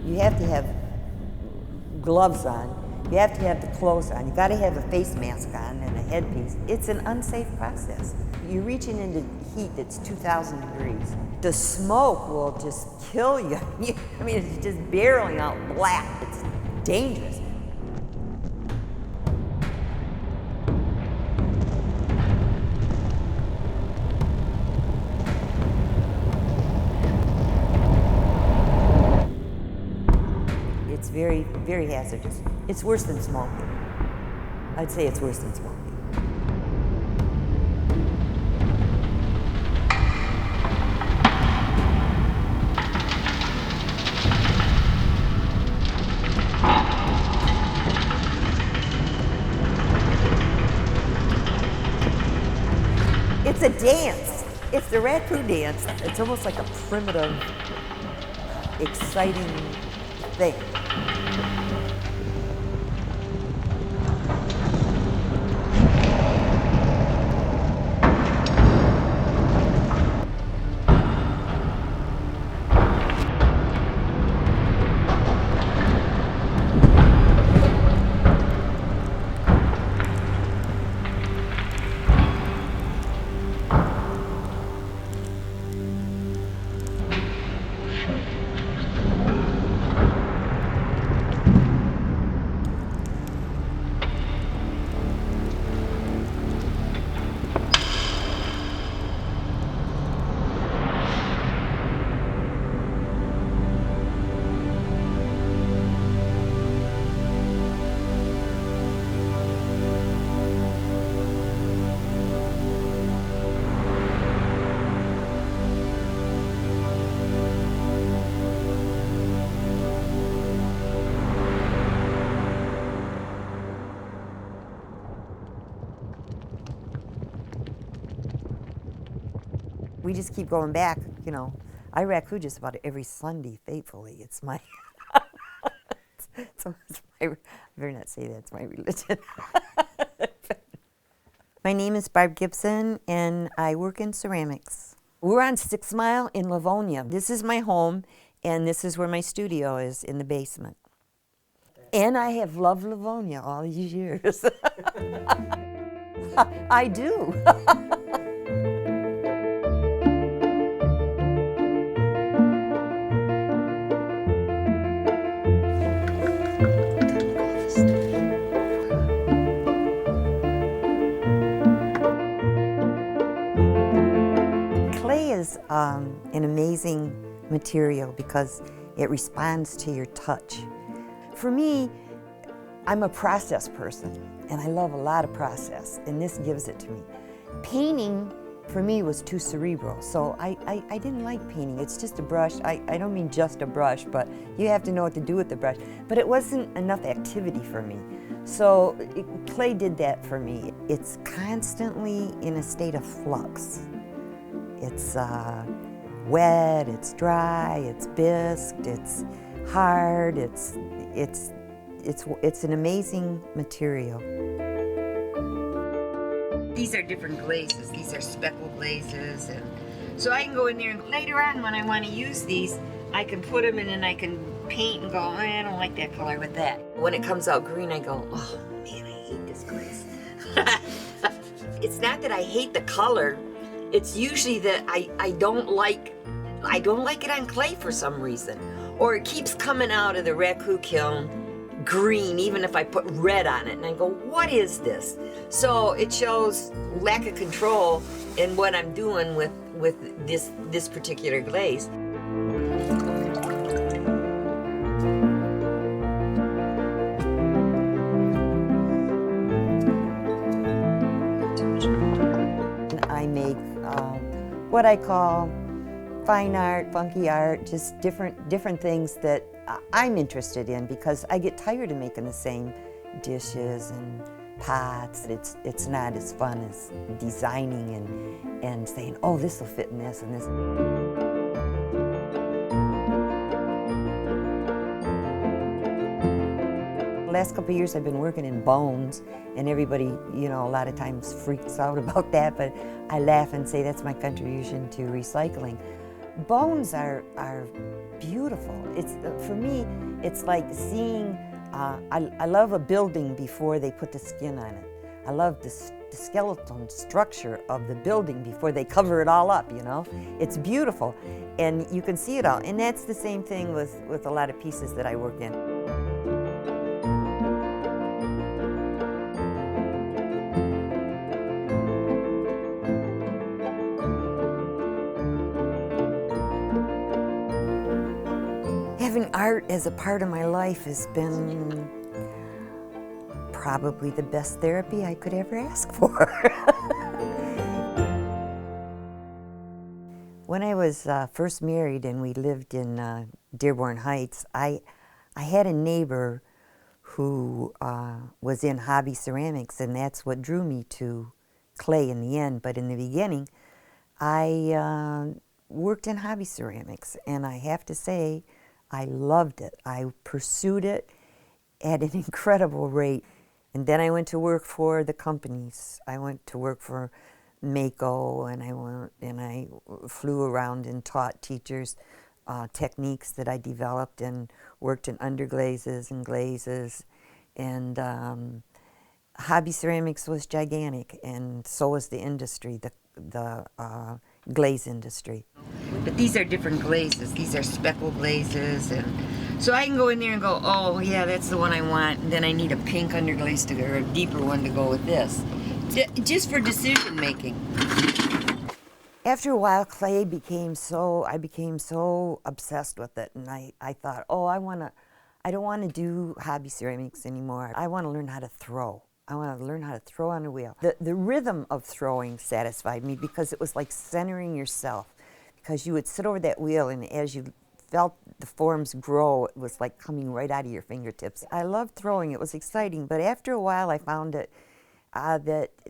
You have to have gloves on. You have to have the clothes on. You got to have a face mask on and a headpiece. It's an unsafe process. You're reaching into heat that's 2,000 degrees. The smoke will just kill you. I mean, it's just barreling out black. It's dangerous. It's very, very hazardous. It's worse than smoking. I'd say it's worse than smoking. It's a dance. It's the Rat-Poo dance. It's almost like a primitive, exciting thing. We just keep going back, you know. I Rat-Poo just about every Sunday faithfully. It's my, it's my, I better not say that, it's my religion. My name is Barb Gibson, and I work in ceramics. We're on 6 Mile in Livonia. This is my home, and this is where my studio is, in the basement. And I have loved Livonia all these years. I do. Clay is an amazing material because it responds to your touch. For me, I'm a process person, and I love a lot of process, and this gives it to me. Painting, for me, was too cerebral, so I didn't like painting. It's just a brush. I don't mean just a brush, but you have to know what to do with the brush. But it wasn't enough activity for me. So clay did that for me. It's constantly in a state of flux. It's wet, it's dry, it's bisqued, it's hard, it's an amazing material. These are different glazes. These are speckle glazes, and so I can go in there and later on when I want to use these, I can put them in and I can paint and go, I don't like that color with that. When it comes out green, I go, oh man, I hate this glaze. It's not that I hate the color. It's usually that I don't like it on clay for some reason. Or it keeps coming out of the raku kiln green, even if I put red on it. And I go, what is this? So it shows lack of control in what I'm doing with this particular glaze. I make what I call fine art, funky art, just different things that I'm interested in, because I get tired of making the same dishes and pots. It's not as fun as designing and saying, oh, this will fit in this and this. The last couple of years I've been working in bones, and everybody, you know, a lot of times freaks out about that, but I laugh and say that's my contribution to recycling. Bones are beautiful. It's, for me, it's like seeing, I love a building before they put the skin on it. I love the skeleton structure of the building before they cover it all up, you know? It's beautiful, and you can see it all. And that's the same thing with a lot of pieces that I work in. Having art as a part of my life has been probably the best therapy I could ever ask for. When I was first married and we lived in Dearborn Heights, I had a neighbor who was in hobby ceramics, and that's what drew me to clay in the end. But in the beginning, I worked in hobby ceramics, and I have to say, I loved it. I pursued it at an incredible rate. And then I went to work for the companies. I went to work for Mako, and I flew around and taught teachers techniques that I developed, and worked in underglazes and glazes. And hobby ceramics was gigantic, and so was the industry, the glaze industry. But these are different glazes. These are speckle glazes, and so I can go in there and go, oh yeah, that's the one I want, and then I need a pink underglaze or a deeper one to go with this, just for decision making. After a while, clay became I became so obsessed with it, and I thought, oh, I don't want to do hobby ceramics anymore. I want to learn how to throw. I want to learn how to throw on a wheel. The rhythm of throwing satisfied me, because it was like centering yourself. Because you would sit over that wheel, and as you felt the forms grow, it was like coming right out of your fingertips. I loved throwing. It was exciting. But after a while, I found that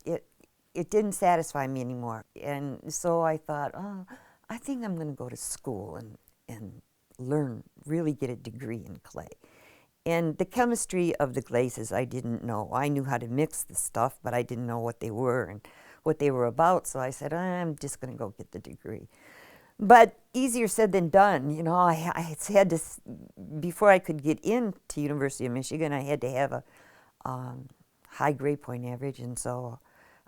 it didn't satisfy me anymore. And so I thought, oh, I think I'm going to go to school and learn, really get a degree in clay. And the chemistry of the glazes I didn't know. I knew how to mix the stuff, but I didn't know what they were and what they were about. So I said, I'm just going to go get the degree. But easier said than done. You know, I had to, before I could get into University of Michigan, I had to have a high grade point average. And so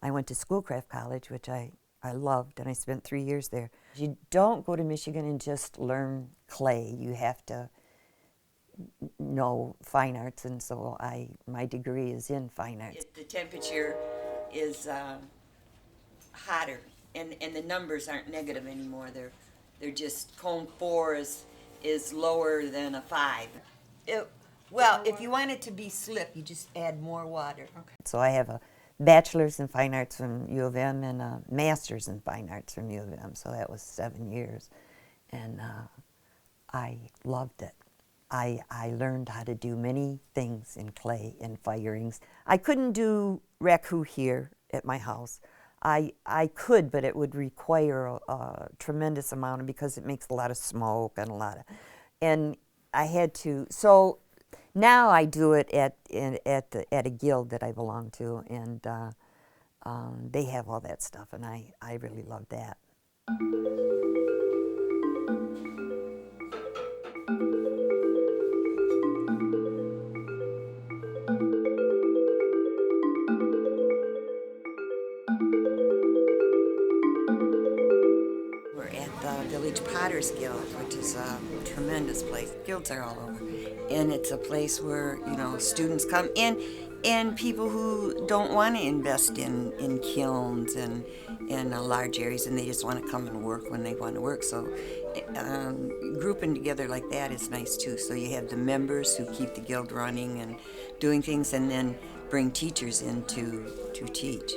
I went to Schoolcraft College, which I loved, and I spent 3 years there. You don't go to Michigan and just learn clay. You have to know fine arts, and so my degree is in fine arts. The temperature is hotter, and the numbers aren't negative anymore. They're just cone 4 is lower than a 5. Well, if you want it to be slip, you just add more water. Okay. So I have a bachelor's in fine arts from U of M and a master's in fine arts from U of M. So that was 7 years, and I loved it. I learned how to do many things in clay and firings. I couldn't do raku here at my house. I could, but it would require a tremendous amount because it makes a lot of smoke and and I had to. So now I do it at a guild that I belong to, and they have all that stuff, and I really love that. We're at the Village Potters Guild, which is a tremendous place. Guilds are all over. And it's a place where, you know, students come in and people who don't want to invest in kilns and in large areas, and they just want to come and work when they want to work. So grouping together like that is nice too. So you have the members who keep the guild running and doing things, and then bring teachers in to teach.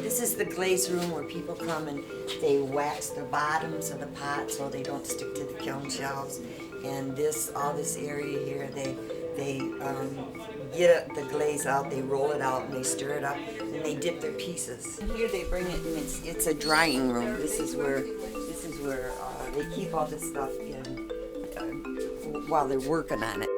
This is the glaze room where people come and they wax the bottoms of the pot so they don't stick to the kiln shelves. And all this area here, they get the glaze out, they roll it out, and they stir it up, and they dip their pieces. And here they bring it, and it's a drying room. This is where they keep all this stuff in while they're working on it.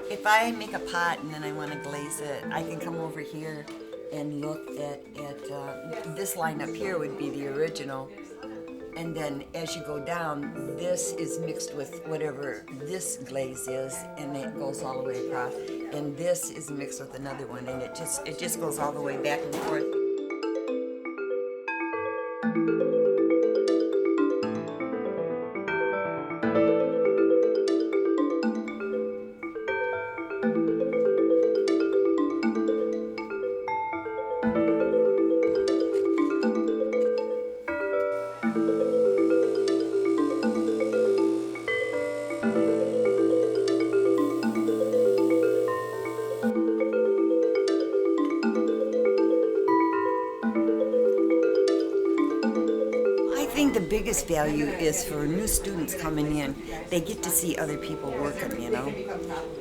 If I make a pot and then I want to glaze it, I can come over here and look at this line up here would be the original. And then as you go down, this is mixed with whatever this glaze is, and it goes all the way across. And this is mixed with another one, and it just goes all the way back and forth. I think the biggest value is for new students coming in, they get to see other people working, you know,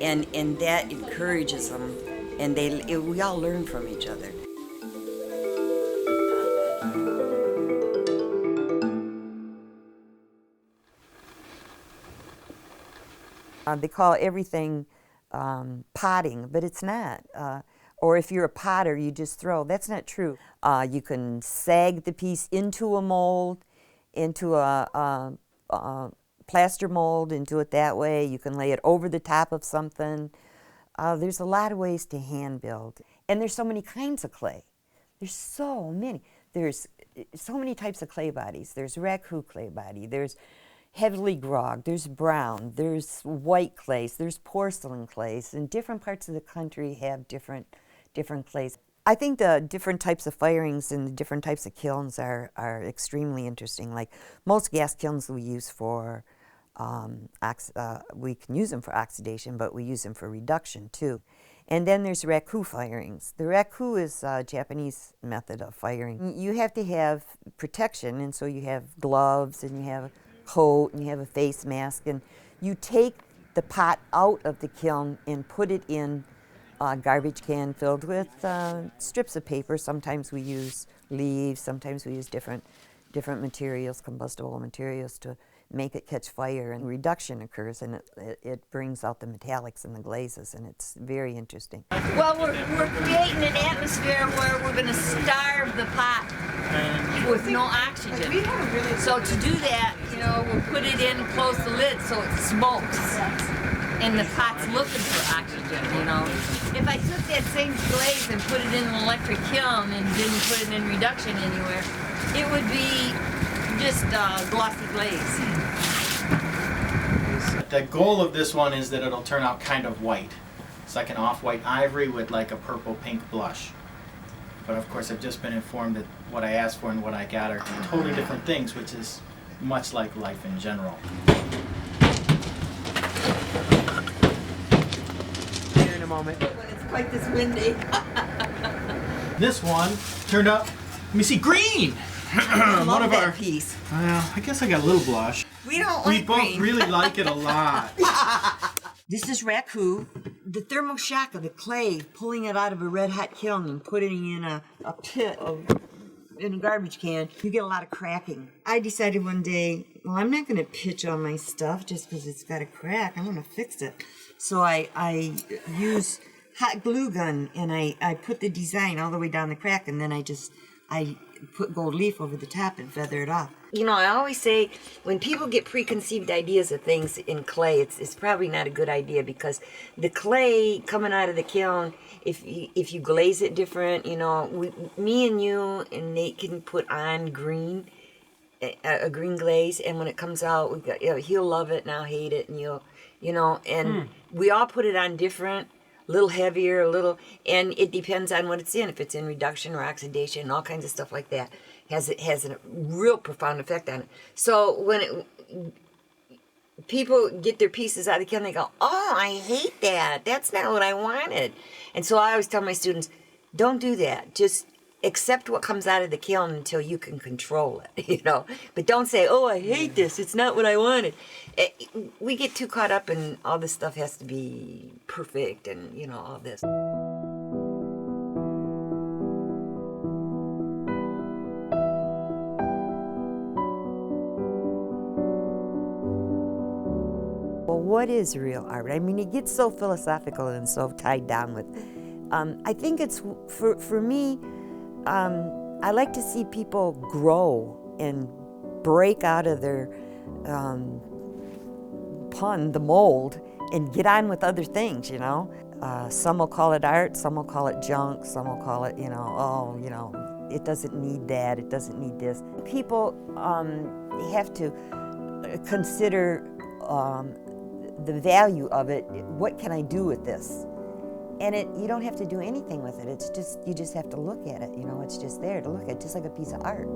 and that encourages them, and we all learn from each other. They call everything potting, but it's not. Or if you're a potter, you just throw. That's not true. You can sag the piece into a mold, into a plaster mold, and do it that way. You can lay it over the top of something. There's a lot of ways to hand build. And there's so many kinds of clay. There's so many. There's so many types of clay bodies. There's raku clay body. There's heavily grog, there's brown, there's white clays, there's porcelain clays, and different parts of the country have different clays. I think the different types of firings and the different types of kilns are extremely interesting. Like most gas kilns we use for, we can use them for oxidation, but we use them for reduction too. And then there's raku firings. The raku is a Japanese method of firing. You have to have protection, and so you have gloves, and you have a coat, and you have a face mask, and you take the pot out of the kiln and put it in a garbage can filled with strips of paper. Sometimes we use leaves, sometimes we use different materials, combustible materials, to make it catch fire, and reduction occurs, and it brings out the metallics and the glazes, and it's very interesting. Well, we're creating an atmosphere where we're going to starve the pot with no oxygen. So to do that, you know, we'll put it in and close the lid so it smokes. and the pot's looking for oxygen, you know. If I took that same glaze and put it in an electric kiln and didn't put it in reduction anywhere, it would be just glossy glaze. The goal of this one is that it'll turn out kind of white. It's like an off-white ivory with like a purple-pink blush. But of course I've just been informed that what I asked for and what I got are totally different things, which is much like life in general. Here in a moment. When it's quite this windy. This one turned out, let me see, green! One of our piece. Well, I guess I got a little blush. We don't We like both green. really like it a lot. This is raku. The thermal shock of the clay, pulling it out of a red hot kiln and putting it in a pit in a garbage can, you get a lot of cracking. I decided one day, well, I'm not going to pitch on my stuff just because it's got a crack. I'm going to fix it. So I use hot glue gun and I put the design all the way down the crack, and then I put gold leaf over the top and feather it off. You know, I always say when people get preconceived ideas of things in clay, it's probably not a good idea, because the clay coming out of the kiln, if you glaze it different, you know, me and you and Nate can put on green, a green glaze, and when it comes out, we got, you know, he'll love it and I'll hate it, and we all put it on different. A little heavier, a little, and it depends on what it's in. If it's in reduction or oxidation, and all kinds of stuff like that, has a real profound effect on it. So when people get their pieces out of the kiln, they go, "Oh, I hate that. That's not what I wanted." And so I always tell my students, don't do that. Just accept what comes out of the kiln until you can control it, you know. But don't say, "Oh, I hate this. It's not what I wanted." We get too caught up in all this stuff has to be perfect and, you know, all this. Well, what is real art? I mean, it gets so philosophical and so tied down with. I think it's for me. I like to see people grow and break out of their the mold, and get on with other things, you know. Some will call it art, some will call it junk, some will call it, you know, oh, you know, it doesn't need that, it doesn't need this. People have to consider the value of it. What can I do with this? And you don't have to do anything with it. It's just, you just have to look at it, you know. It's just there to look at, just like a piece of art.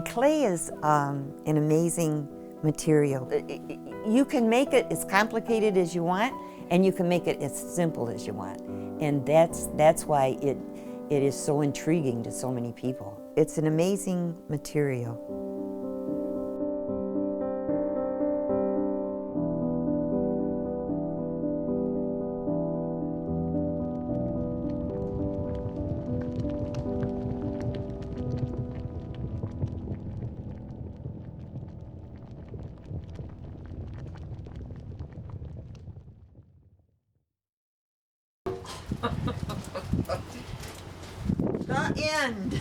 Clay is an amazing material. You can make it as complicated as you want, and you can make it as simple as you want. And that's why it is so intriguing to so many people. It's an amazing material. The end.